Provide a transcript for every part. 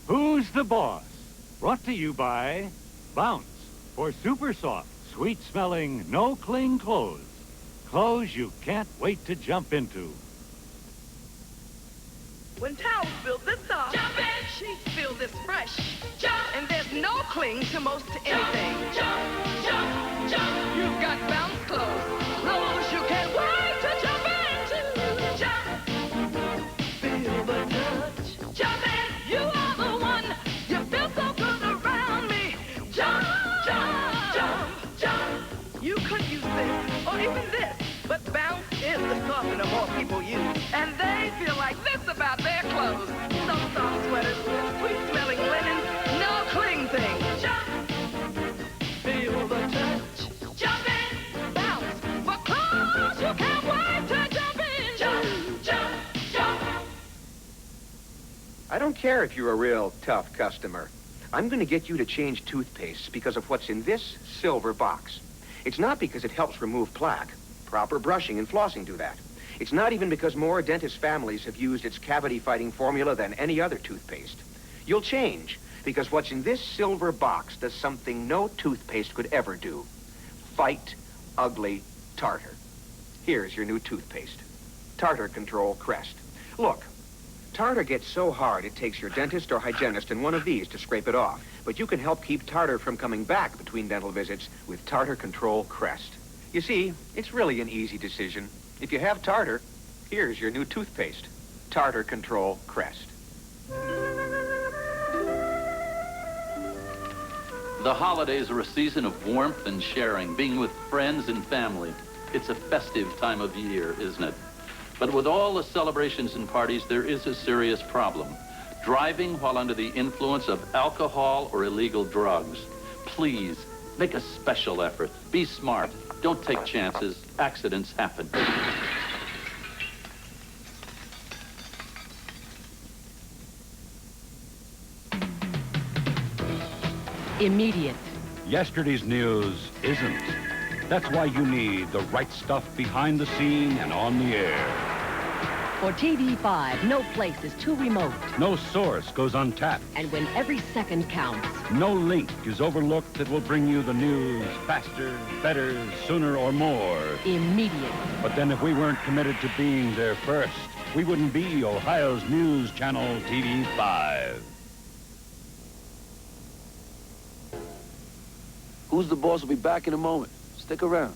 Who's the Boss? Brought to you by Bounce for super soft, sweet-smelling, no-cling clothes. Clothes you can't wait to jump into. When towels feel this soft, Jump in. sheets feel this fresh, Jump. and there's no cling to most anything. Jump, jump, jump. You've got Bounce clothes, clothes you can't wait to jump into. Jump. Feel the touch. Jump in. You are the one. You feel so good around me. Jump, Jump, jump, jump. You could use this or even this, but Bounce is the softener more people use, and they feel like this about their clothes. Some soft sweaters, sweet-smelling linens, no cling thing. Jump. Feel the touch. Jump in. Bounce for clothes you can't wait to jump in. Jump, jump, jump. I don't care if you're a real tough customer. I'm going to get you to change toothpaste because of what's in this silver box. It's not because it helps remove plaque. Proper brushing and flossing do that. It's not even because more dentist families have used its cavity-fighting formula than any other toothpaste. You'll change because what's in this silver box does something no toothpaste could ever do. Fight ugly tartar. Here's your new toothpaste. Tartar Control Crest. Look, tartar gets so hard it takes your dentist or hygienist and one of these to scrape it off. But you can help keep tartar from coming back between dental visits with Tartar Control Crest. You see, it's really an easy decision. If you have tartar, here's your new toothpaste. Tartar Control Crest. The holidays are a season of warmth and sharing, being with friends and family. It's a festive time of year, isn't it? But with all the celebrations and parties, there is a serious problem. Driving while under the influence of alcohol or illegal drugs. Please, make a special effort. Be smart. Don't take chances. Accidents happen. Immediate. Yesterday's news isn't. That's why you need the right stuff behind the scene and on the air. For TV5, no place is too remote. No source goes untapped. And when every second counts, No link is overlooked that will bring you the news faster, better, sooner, or more. immediate. But then if we weren't committed to being there first, we wouldn't be Ohio's news channel TV5. Who's the Boss will be back in a moment. Stick around.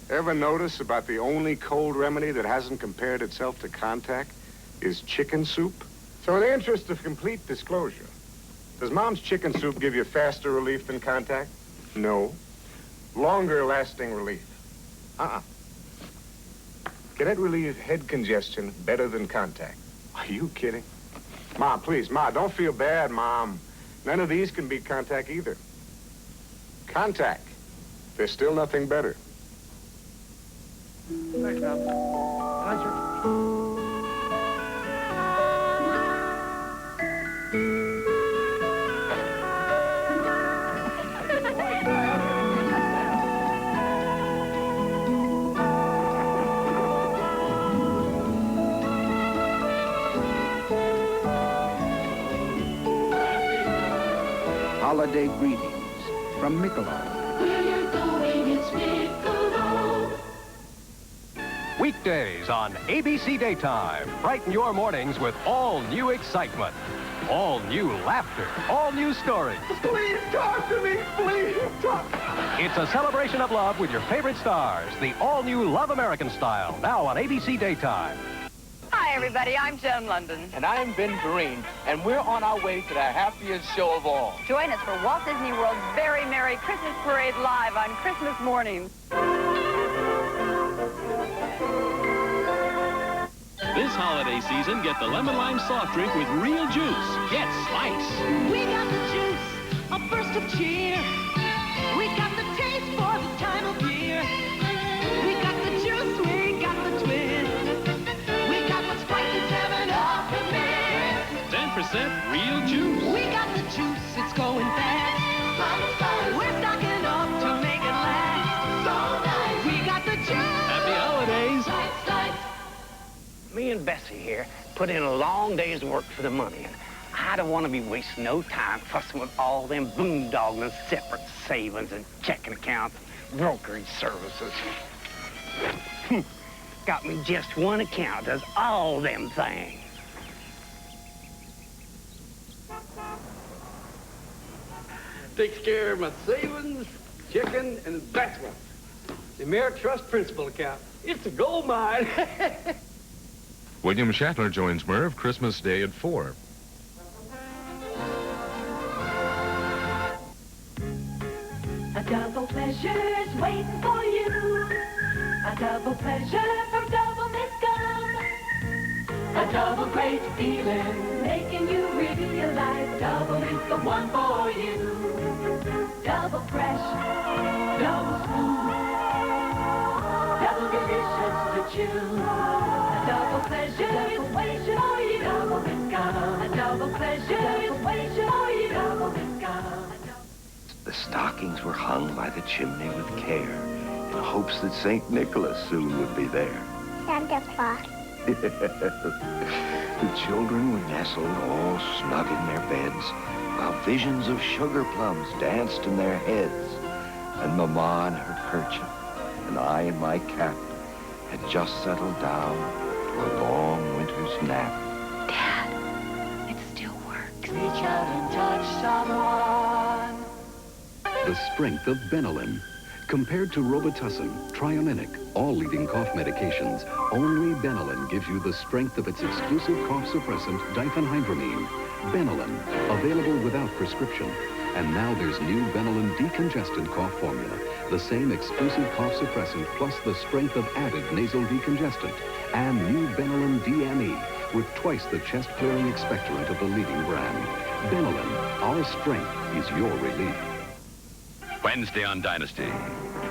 Ever notice about the only cold remedy that hasn't compared itself to Contac is chicken soup? So in the interest of complete disclosure, does Mom's chicken soup give you faster relief than Contac? No. Longer lasting relief? Can it relieve head congestion better than Contac? Are you kidding? Ma, please, Ma, don't feel bad, Mom. None of these can beat Contac either. Contac. There's still nothing better. Thanks, Al. Roger. Holiday greetings from Michelob. Weekdays on ABC Daytime. Brighten your mornings with all new excitement. All new laughter. All new stories. Please talk to me, please talk. It's a celebration of love with your favorite stars. The all-new Love American Style. Now on ABC Daytime. Hi, everybody. I'm Joan London. And I'm Ben Vereen, and we're on our way to the happiest show of all. Join us for Walt Disney World's Very Merry Christmas Parade live on Christmas morning. This holiday season, get the lemon lime soft drink with real juice. Get Spice. We got the juice, a burst of cheer. We got the taste for this time of year. We got the juice, we got the twist. We got what Spice is having up to miss. 10% real juice. We got the juice, it's going fast. We're stocking up to make it last. So nice. We got the juice. Happy holidays. Spice. Me and Bessie here put in a long day's work for the money, and I don't want to be wasting no time fussing with all them boondoggling separate savings and checking accounts and brokerage services. Got me just one account, does all them things. Takes care of my savings, checking, and investments. The AmeriTrust principal account. It's a gold mine. William Shatner joins Merv Christmas Day at 4. A double pleasure's waiting for you. A double pleasure from Doublemint gum. A double great feeling, making you realize Doublemint's the one for you. Double fresh, double smooth, double delicious to chew. A double pleasure is waiting for you. Doublemint gum. A double pleasure is waiting for you. Doublemint gum. The stockings were hung by the chimney with care in hopes that St. Nicholas soon would be there. Santa Claus. The children were nestled all snug in their beds while visions of sugar plums danced in their heads. And Mama in her kerchief and I in my cap had just settled down to a long winter's nap. Dad, it still works. Reach out and touch someone. The strength of Benylin. Compared to Robitussin, Triaminic, all leading cough medications, only Benylin gives you the strength of its exclusive cough suppressant, diphenhydramine. Benylin, available without prescription. And now there's new Benylin decongestant cough formula. The same exclusive cough suppressant plus the strength of added nasal decongestant. And new Benylin DME with twice the chest-clearing expectorant of the leading brand. Benylin, our strength is your relief. Wednesday on Dynasty.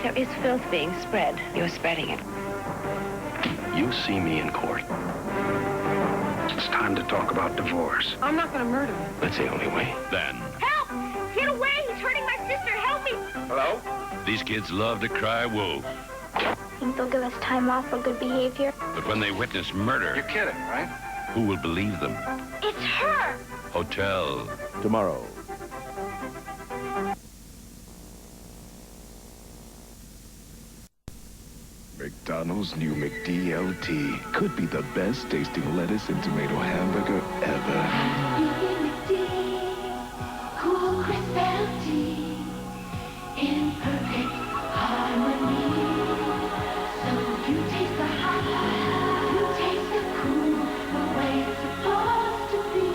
There is filth being spread. You're spreading it. You see me in court. It's time to talk about divorce. I'm not going to murder him. That's the only way. Then, Help! Get away! He's hurting my sister! Help me! Hello? these kids love to cry wolf. Think they'll give us time off for good behavior? But when they witness murder, You're kidding, right? who will believe them? It's her! Hotel. Tomorrow. McDonald's new McDLT could be the best tasting lettuce and tomato hamburger ever. Cool, crisp, and tea in perfect harmony. So you taste the hot, you taste the cool, the way it's supposed to be.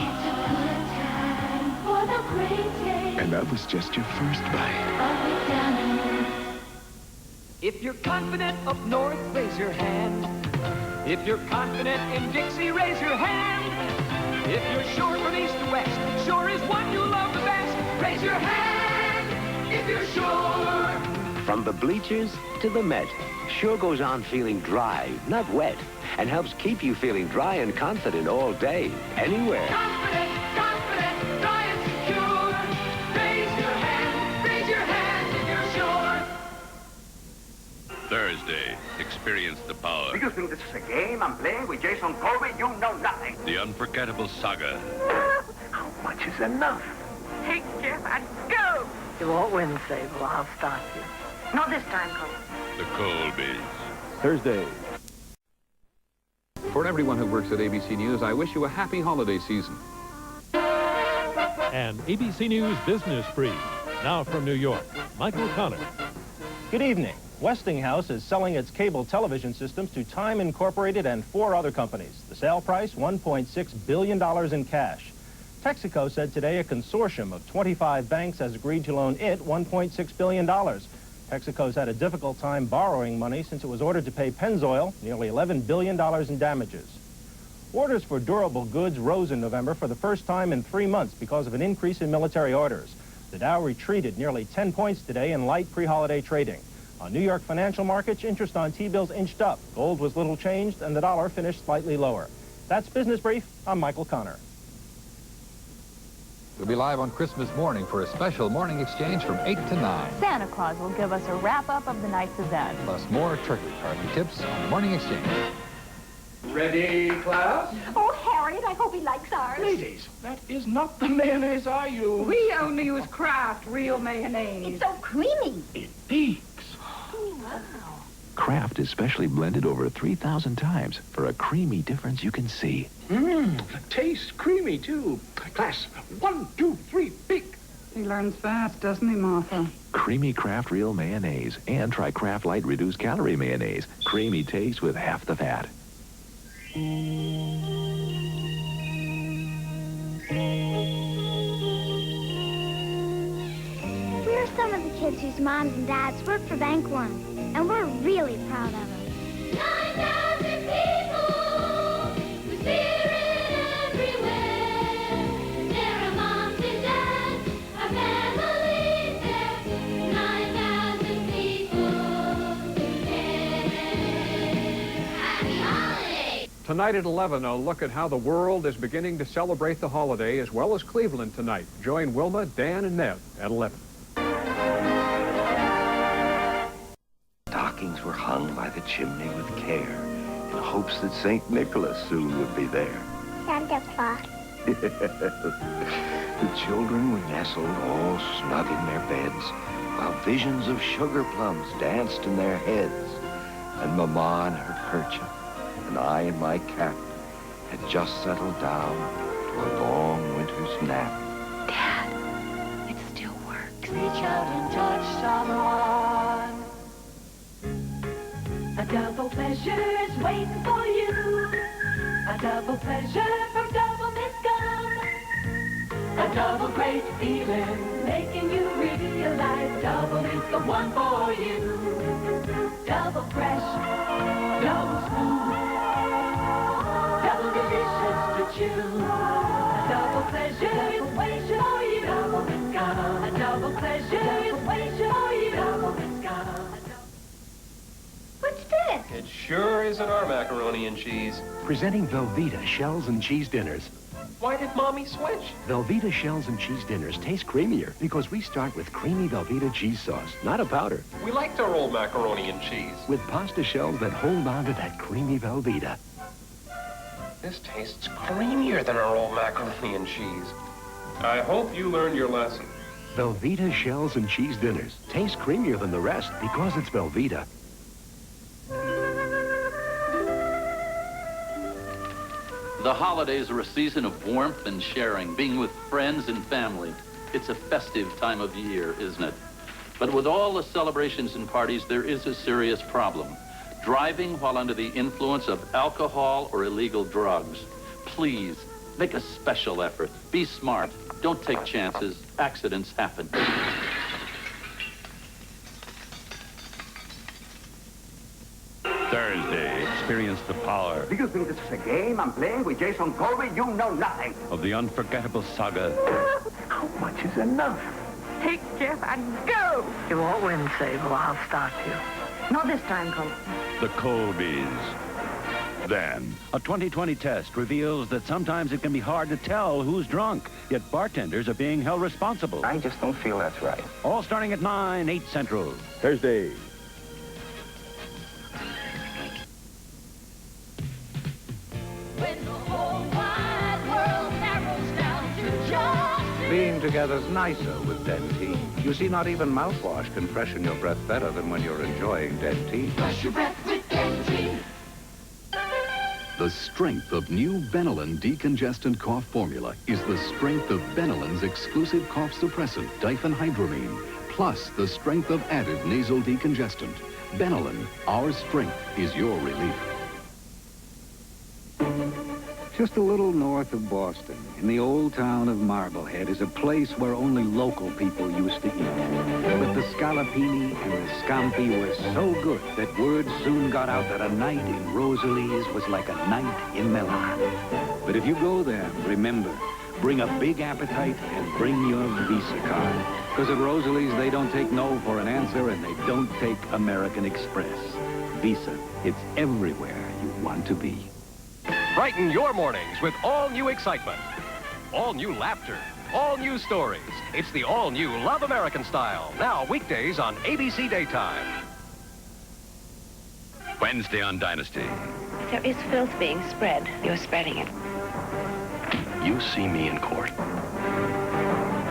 It's a good time for the great taste. And that was just your first bite. Of McDonald's. If you're confident up north, raise your hand. If you're confident in Dixie, raise your hand. If you're sure from east to west, sure is one you love the best, raise your hand if you're sure. From the bleachers to the Met, Sure goes on feeling dry, not wet, and helps keep you feeling dry and confident all day, anywhere. Confident, confident, dry and secure. Raise your hand if you're sure. Thursday, experience the power. Do you think this is a game I'm playing with Jason Colby? You know nothing. The unforgettable saga. How much is enough? Take care and go! You won't win, Sable. I'll stop you. Not this time, Colby. The Colbys. Thursday. For everyone who works at ABC News, I wish you a happy holiday season. And ABC News Business Brief. Now from New York, Michael Connor. Good evening. Westinghouse is selling its cable television systems to Time Incorporated and 4 other companies. The sale price, $1.6 billion in cash. Texaco said today a consortium of 25 banks has agreed to loan it $1.6 billion. Texaco's had a difficult time borrowing money since it was ordered to pay Pennzoil nearly $11 billion in damages. Orders for durable goods rose in November for the first time in 3 months because of an increase in military orders. The Dow retreated nearly 10 points today in light pre-holiday trading. On New York financial markets, interest on T-bills inched up. Gold was little changed, and the dollar finished slightly lower. That's Business Brief. I'm Michael Connor. We'll be live on Christmas morning for a special morning exchange from 8 to 9. Santa Claus will give us a wrap-up of the night's event. Plus more turkey carving tips on the morning exchange. Ready, class? Oh, Harriet, I hope he likes ours. Ladies, that is not the mayonnaise I use. We only use Kraft real mayonnaise. It's so creamy. It peaks. Kraft is specially blended over 3,000 times for a creamy difference you can see. Tastes creamy, too. Class, 1, 2, 3, peak. He learns fast, doesn't he, Martha? Creamy Kraft Real Mayonnaise. And try Kraft Light Reduced Calorie Mayonnaise. Creamy taste with half the fat. We're some of the kids whose moms and dads work for Bank One, and we're really proud of them. 9,000 people with spirit everywhere. There are moms and dads, our families there. 9,000 people together. Happy holidays! Tonight at 11, a look at how the world is beginning to celebrate the holiday, as well as Cleveland tonight. Join Wilma, Dan, and Nev at 11. Stockings were hung by the chimney with care in hopes that St. Nicholas soon would be there. Santa Claus. The children were nestled all snug in their beds while visions of sugar plums danced in their heads. And Mama in her kerchief and I in my cap had just settled down to a long winter's nap. Dad, it still works. Reach out and touch someone. A double pleasure's waiting for you. A double pleasure from Doublemint gum. A double great feeling, making you realize Doublemint's the one for you. Double fresh, double smooth, double delicious to chew. A double pleasure is waiting for you. Doublemint gum. A double pleasure is waiting for you. Doublemint gum. What's this? It sure isn't our macaroni and cheese. Presenting Velveeta Shells and Cheese Dinners. Why did Mommy switch? Velveeta Shells and Cheese Dinners taste creamier because we start with creamy Velveeta cheese sauce, not a powder. We liked our old macaroni and cheese. With pasta shells that hold on to that creamy Velveeta. This tastes creamier than our old macaroni and cheese. I hope you learned your lesson. Velveeta Shells and Cheese Dinners taste creamier than the rest because it's Velveeta. The holidays are a season of warmth and sharing, being with friends and family. It's a festive time of year, isn't it? But with all the celebrations and parties, there is a serious problem. Driving while under the influence of alcohol or illegal drugs. Please, make a special effort. Be smart. Don't take chances. Accidents happen. Thursday, experience the power Do you think this is a game I'm playing with Jason Colby? You know nothing. of the unforgettable saga. How much is enough? Take Jeff and go! You won't win, Sable. I'll stop you. Not this time, Colbys. The Colbys. Then, a 2020 test reveals that sometimes it can be hard to tell who's drunk, yet bartenders are being held responsible. I just don't feel that's right. All starting at 9, 8 Central. Thursday. When the whole wide world narrows down to just Being together's nicer with Dentine. You see, not even mouthwash can freshen your breath better than when you're enjoying Dentine. brush your breath with Dentine. The strength of new Benylin decongestant cough formula is the strength of Benylin's exclusive cough suppressant, diphenhydramine, plus the strength of added nasal decongestant. Benylin, our strength is your relief. Just a little north of Boston, in the old town of Marblehead, is a place where only local people used to eat. But the scallopini and the scampi were so good that word soon got out that a night in Rosalie's was like a night in Milan. But if you go there, remember, bring a big appetite and bring your Visa card. Because at Rosalie's, they don't take no for an answer, and they don't take American Express. Visa, it's everywhere you want to be. Brighten your mornings with all-new excitement. All-new laughter. All-new stories. It's the all-new Love American Style. Now weekdays on ABC Daytime. Wednesday on Dynasty. There is filth being spread. You're spreading it. You see me in court.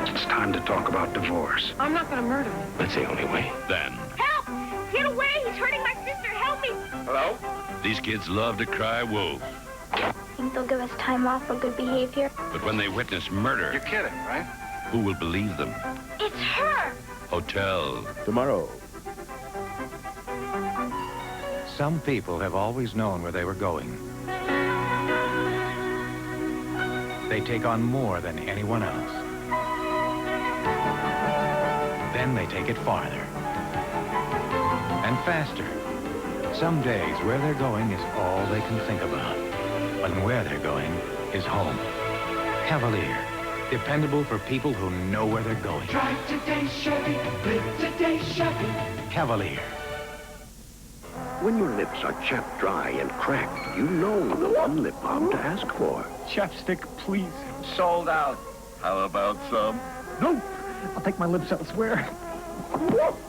It's time to talk about divorce. I'm not going to murder him. That's the only way. Then, Help! Get away! He's hurting my sister. Help me! hello? These kids love to cry wolf. Think they'll give us time off for good behavior? But when they witness murder, You're kidding, right? who will believe them? It's her! Hotel. Tomorrow. Some people have always known where they were going. They take on more than anyone else. Then they take it farther. And faster. Some days where they're going is all they can think about. But where they're going is home. Cavalier. Dependable for people who know where they're going. Drive today, Chevy. Live today, Chevy. Cavalier. When your lips are chapped dry and cracked, you know the one lip balm to ask for. Chapstick, please. Sold out. How about some? No, I'll take my lips elsewhere.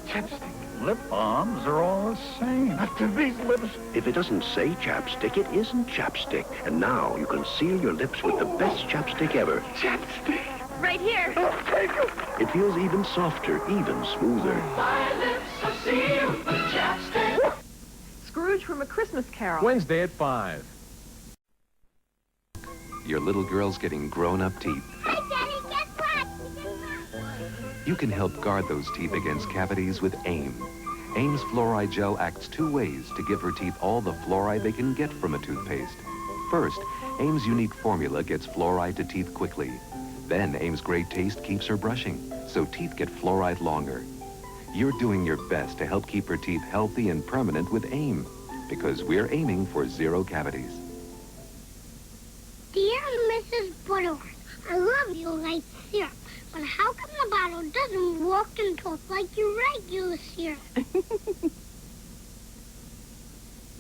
Chapstick. Lip balms are all the same. After these lips. If it doesn't say chapstick, it isn't chapstick. And now you can seal your lips with the best chapstick ever. Chapstick. Right here. Oh, thank you. It feels even softer, even smoother. My lips are sealed with chapstick. Scrooge from A Christmas Carol. Wednesday at 5. Your little girl's getting grown-up teeth. Hi, Daddy. Guess what? You can help guard those teeth against cavities with AIM. AIM's fluoride gel acts two ways to give her teeth all the fluoride they can get from a toothpaste. First, AIM's unique formula gets fluoride to teeth quickly. Then AIM's great taste keeps her brushing, so teeth get fluoride longer. You're doing your best to help keep her teeth healthy and permanent with AIM, because we're aiming for 0 cavities. Dear Mrs. Butterworth, I love your light syrup, but how come the bottle doesn't walk and talk like your regular syrup?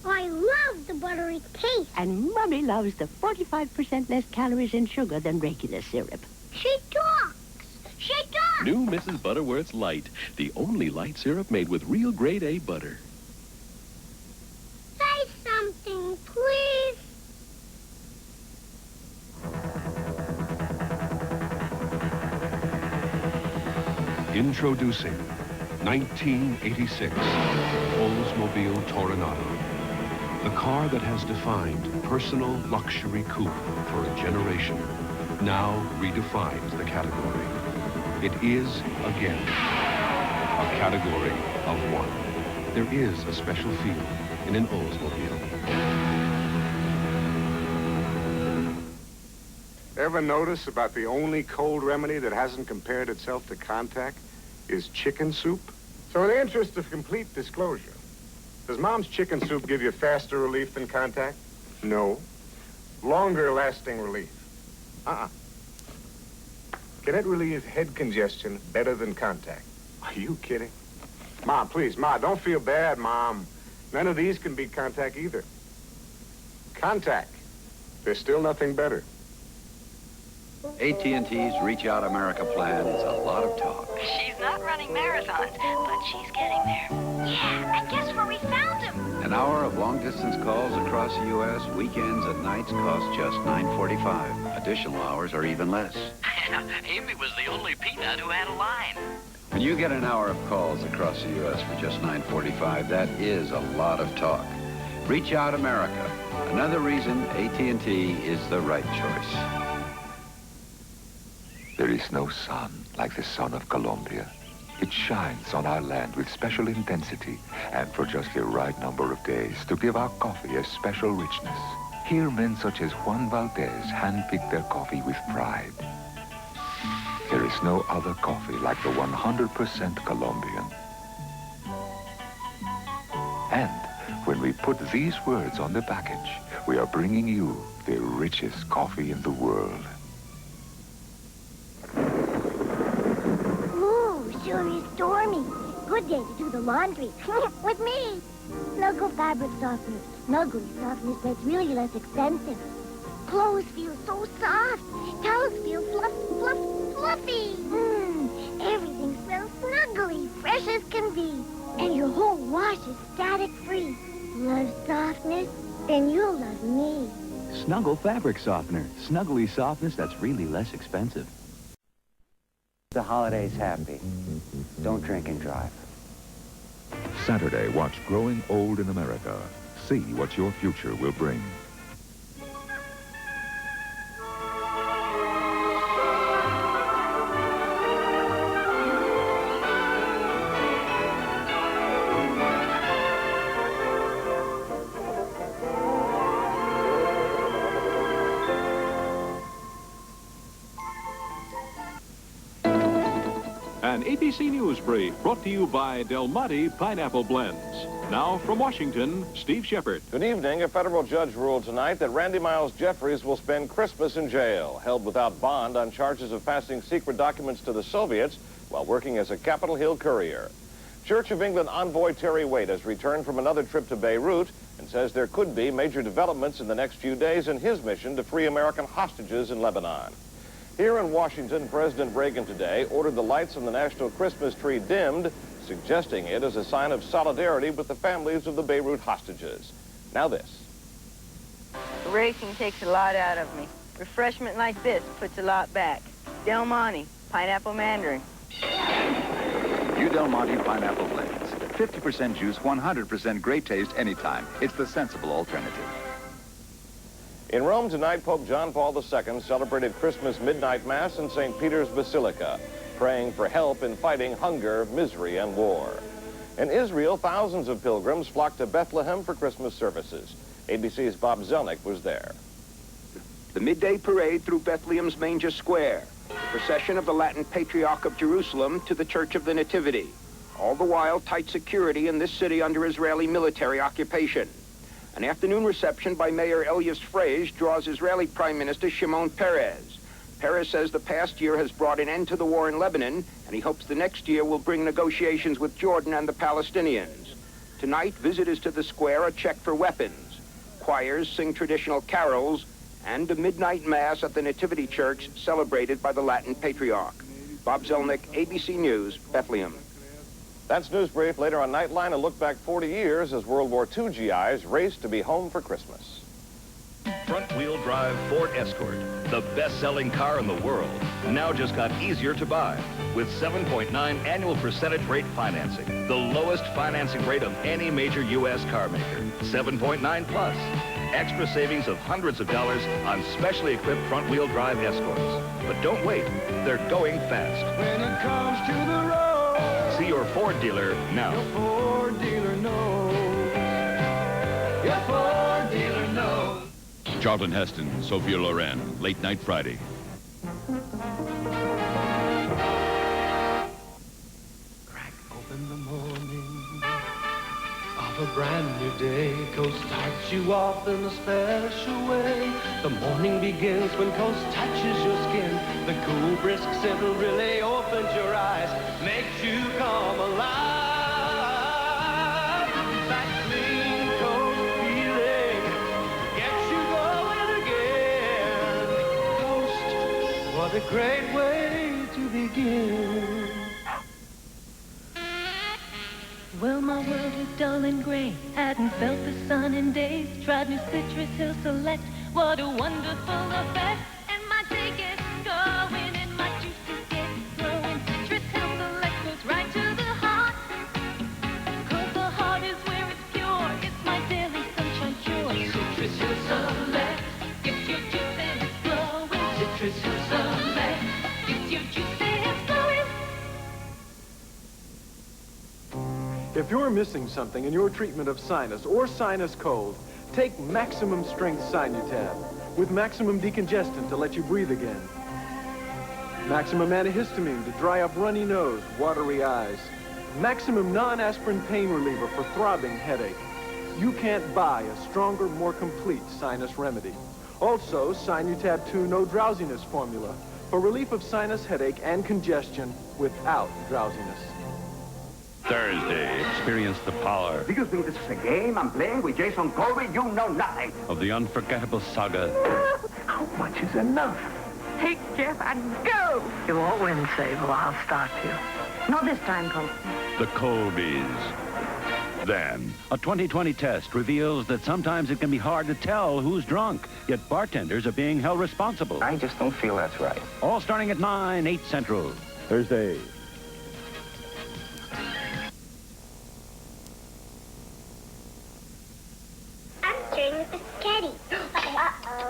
I love the buttery taste. And Mummy loves the 45% less calories and sugar than regular syrup. She talks. She talks. New Mrs. Butterworth's Light, the only light syrup made with real grade A butter. Say something, please. Introducing 1986 Oldsmobile Toronado. The car that has defined personal luxury coupe for a generation now redefines the category. It is, again, a category of one. There is a special feel in an Oldsmobile. Ever notice about the only cold remedy that hasn't compared itself to Contac is chicken soup? So in the interest of complete disclosure, does Mom's chicken soup give you faster relief than Contac? No. Longer lasting relief? Can it relieve head congestion better than Contac? Are you kidding? Mom, please, Ma, don't feel bad, Mom. None of these can beat Contac either. Contac. There's still nothing better. AT&T's Reach Out America plan is a lot of talk. She's not running marathons, but she's getting there. Yeah, I guess where we found him. An hour of long-distance calls across the U.S., weekends and nights cost just $9.45. Additional hours are even less. Amy was the only peanut who had a line. When you get an hour of calls across the U.S. for just $9.45, that is a lot of talk. Reach Out America. Another reason AT&T is the right choice. There is no sun like the sun of Colombia. It shines on our land with special intensity and for just the right number of days to give our coffee a special richness. Here, men such as Juan Valdez handpick their coffee with pride. There is no other coffee like the 100% Colombian. And when we put these words on the package, we are bringing you the richest coffee in the world. Sure is stormy. Good day to do the laundry. With me. Snuggle fabric softener. Snuggly softness that's really less expensive. Clothes feel so soft. Towels feel fluffy. Everything smells snuggly, fresh as can be. And your whole wash is static-free. Love softness? Then you'll love me. Snuggle fabric softener. Snuggly softness that's really less expensive. The holidays happy. Don't drink and drive. Saturday, watch Growing Old in America. See what your future will bring. An ABC News brief brought to you by Del Monte Pineapple Blends. Now from Washington, Steve Shepard. Good evening. A federal judge ruled tonight that Randy Miles Jeffries will spend Christmas in jail, held without bond on charges of passing secret documents to the Soviets while working as a Capitol Hill courier. Church of England envoy Terry Waite has returned from another trip to Beirut and says there could be major developments in the next few days in his mission to free American hostages in Lebanon. Here in Washington, President Reagan today ordered the lights on the national Christmas tree dimmed, suggesting it as a sign of solidarity with the families of the Beirut hostages. Now this. Racing takes a lot out of me. Refreshment like this puts a lot back. Del Monte, pineapple mandarin. New Del Monte Pineapple Blends. 50% juice, 100% great taste anytime. It's the sensible alternative. In Rome tonight, Pope John Paul II celebrated Christmas midnight mass in St. Peter's Basilica, praying for help in fighting hunger, misery, and war. In Israel, thousands of pilgrims flocked to Bethlehem for Christmas services. ABC's Bob Zelnick was there. The midday parade through Bethlehem's Manger Square, procession of the Latin Patriarch of Jerusalem to the Church of the Nativity. All the while, tight security in this city under Israeli military occupation. An afternoon reception by Mayor Elias Frege draws Israeli Prime Minister Shimon Peres. Peres says the past year has brought an end to the war in Lebanon, and he hopes the next year will bring negotiations with Jordan and the Palestinians. Tonight, visitors to the square are checked for weapons. Choirs sing traditional carols, and a midnight mass at the Nativity Church celebrated by the Latin Patriarch. Bob Zelnick, ABC News, Bethlehem. That's News Brief. Later on Nightline, a look back 40 years as World War II GIs raced to be home for Christmas. Front-wheel drive Ford Escort, the best-selling car in the world, now just got easier to buy with 7.9 annual percentage rate financing, the lowest financing rate of any major U.S. car maker. 7.9 plus. Extra savings of hundreds of dollars on specially equipped front-wheel drive Escorts. But don't wait. They're going fast. When it comes to the road, see your Ford dealer now. your Ford dealer knows. Your Ford dealer knows. Charlton Heston, Sophia Loren, Late Night Friday. Crack open the morning of a brand new day. Coast starts you off in a special way. The morning begins when Coast touches your skin. The cool, brisk scent really opens your eyes, makes you come alive. That clean Coast feeling gets you going again. Coast, what a great way to begin. Well, my world was dull and gray. Hadn't felt the sun in days. Tried new Citrus Hill Select. What a wonderful effect. And my day gets going and my juices get flowing. Citrus Hill Select goes right to the heart. 'Cause the heart is where it's pure. It's my daily sunshine cure. Citrus Hill Select gets your juice and it's flowing. Citrus Hill Select gets your juice and it's flowing. If you're missing something in your treatment of sinus or sinus cold, take Maximum Strength Sinutab with maximum decongestant to let you breathe again. Maximum antihistamine to dry up runny nose, watery eyes. Maximum non-aspirin pain reliever for throbbing headache. You can't buy a stronger, more complete sinus remedy. Also, Sinutab 2 No Drowsiness Formula for relief of sinus headache and congestion without drowsiness. Thursday, experience the power Do you think this is a game I'm playing with Jason Colby? You know nothing. of the unforgettable saga. How much is enough? Take Jeff and go. You won't win, Sable. I'll stop you. Not this time, Colbys. The Colbys. Then, A 2020 test reveals that sometimes it can be hard to tell who's drunk, yet bartenders are being held responsible. I just don't feel that's right. All starting at 9, 8 Central. Thursday. I'm stirring the biscotti.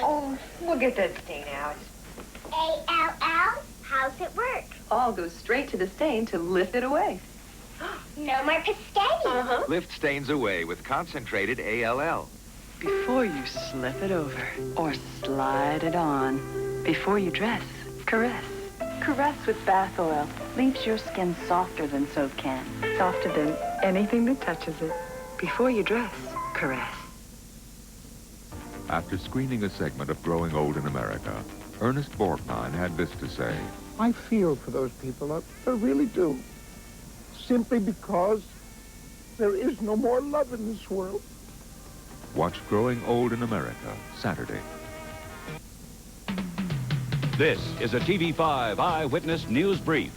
Oh, we'll get that stain out. A-L-L? How's it work? All goes straight to the stain to lift it away. No more biscotti. Lift stains away with concentrated ALL. Before you slip it over or slide it on, before you dress, caress. Caress with bath oil leaves your skin softer than soap can, softer than anything that touches it. Before you dress, caress. After screening a segment of Growing Old in America, Ernest Borgnine had this to say. I feel for those people. I really do. Simply because there is no more love in this world. Watch Growing Old in America, Saturday. This is a TV5 Eyewitness News Brief.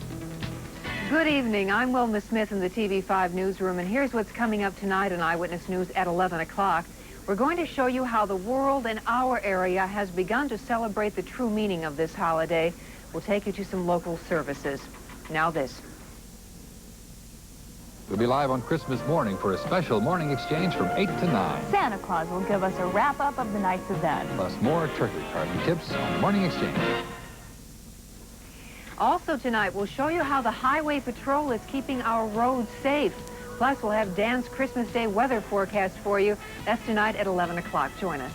Good evening. I'm Wilma Smith in the TV5 newsroom, and here's what's coming up tonight on Eyewitness News at 11 o'clock. We're going to show you how the world in our area has begun to celebrate the true meaning of this holiday. We'll take you to some local services. Now this. We'll be live on Christmas morning for a special morning exchange from 8 to 9. Santa Claus will give us a wrap-up of the night's event. Plus more turkey carving tips on Morning Exchange. Also tonight, we'll show you how the Highway Patrol is keeping our roads safe. Plus, we'll have Dan's Christmas Day weather forecast for you. That's tonight at 11 o'clock. Join us.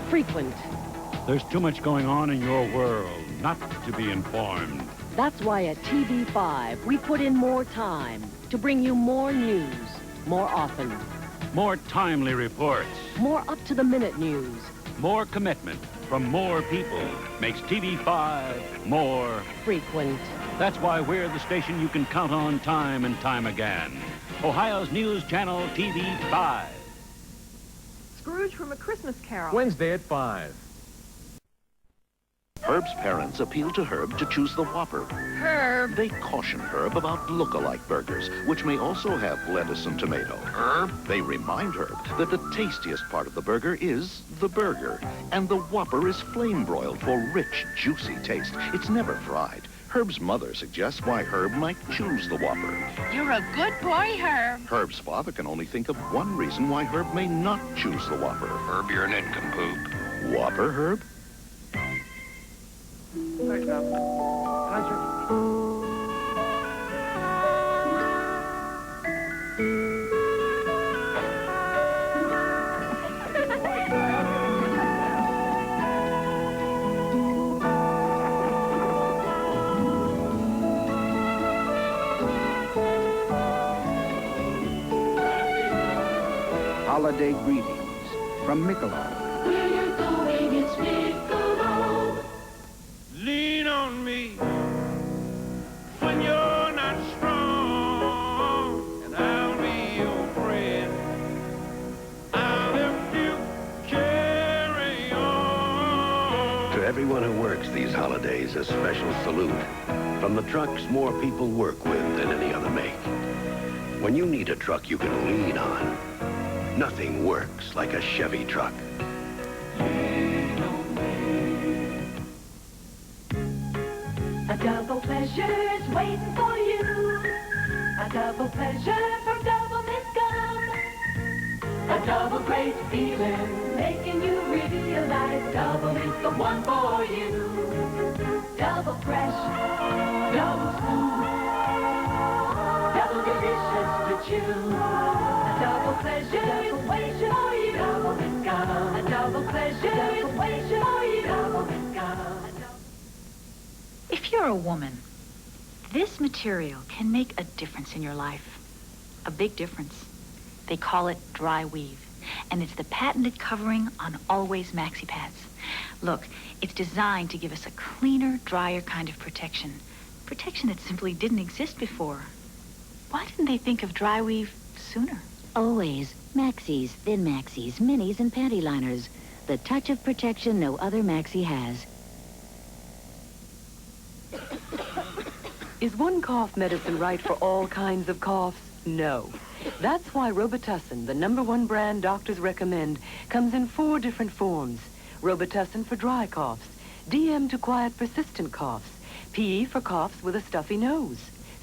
Frequent. There's too much going on in your world not to be informed. That's why at TV5, we put in more time to bring you more news, more often. More timely reports. More up-to-the-minute news. More commitment from more people makes TV5 more frequent. That's why we're the station you can count on time and time again. Ohio's news channel TV5. Scrooge from A Christmas Carol. Wednesday at 5. Herb's parents appeal to Herb to choose the Whopper. Herb. They caution Herb about look-alike burgers, which may also have lettuce and tomato. Herb. They remind Herb that the tastiest part of the burger is the burger, and the Whopper is flame-broiled for rich, juicy taste. It's never fried. Herb's mother suggests why Herb might choose the Whopper. You're a good boy, Herb. Herb's father can only think of one reason why Herb may not choose the Whopper. Herb, you're an nincompoop. Whopper, Herb? Holiday greetings from Michelob. Where you're going, it's Michelob. Lean on me when you're not strong, and I'll be your friend. I'll help you carry on. To everyone who works these holidays, a special salute. From the trucks more people work with than any other make. When you need a truck you can lean on, nothing works like a Chevy truck. A double pleasure's waiting for you. A double pleasure from Doublemint gum. A double great feeling, making you realize Doublemint's the one for you. Double fresh, double smooth, double delicious to chew. A double pleasure is waiting for you. Doublemint gum. A double pleasure is waiting for you. Doublemint gum. If you're a woman, this material can make a difference in your life. A big difference. They call it dry weave, and it's the patented covering on Always Maxi Pads. Look, it's designed to give us a cleaner, drier kind of protection. Protection that simply didn't exist before. Why didn't they think of dry weave sooner? Always Maxis, thin Maxis, minis, and panty liners. The touch of protection no other Maxi has. Is one cough medicine right for all kinds of coughs? No. That's why Robitussin, the #1 brand doctors recommend, comes in 4 different forms. Robitussin for dry coughs, DM to quiet persistent coughs, PE for coughs with a stuffy nose,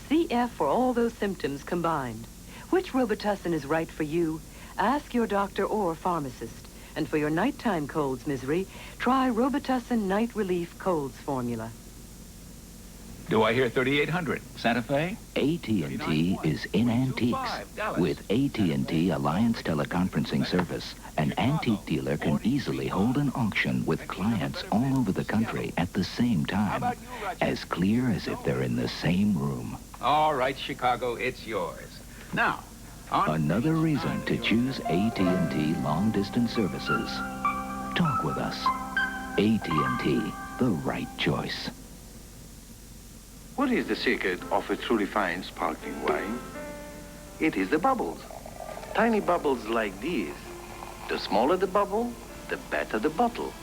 CF for all those symptoms combined. Which Robitussin is right for you? Ask your doctor or pharmacist. And for your nighttime colds misery, try Robitussin Night Relief Colds Formula. Do I hear 3800? Santa Fe? AT&T is in antiques. With AT&T Alliance Teleconferencing Service, an antique dealer can easily hold an auction with clients all over the country at the same time, as clear as if they're in the same room. All right, Chicago, it's yours. Now, another reason to choose AT&T long-distance services. Talk with us. AT&T, the right choice. What is the secret of a truly fine sparkling wine? It is the bubbles. Tiny bubbles like these. The smaller the bubble, the better the bottle.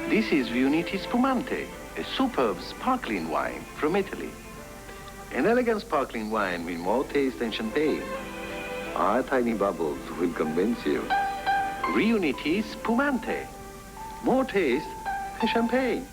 This is Riunite Spumante, a superb sparkling wine from Italy. An elegant sparkling wine with more taste than champagne. Our tiny bubbles will convince you. Riunite Spumante. More taste than champagne.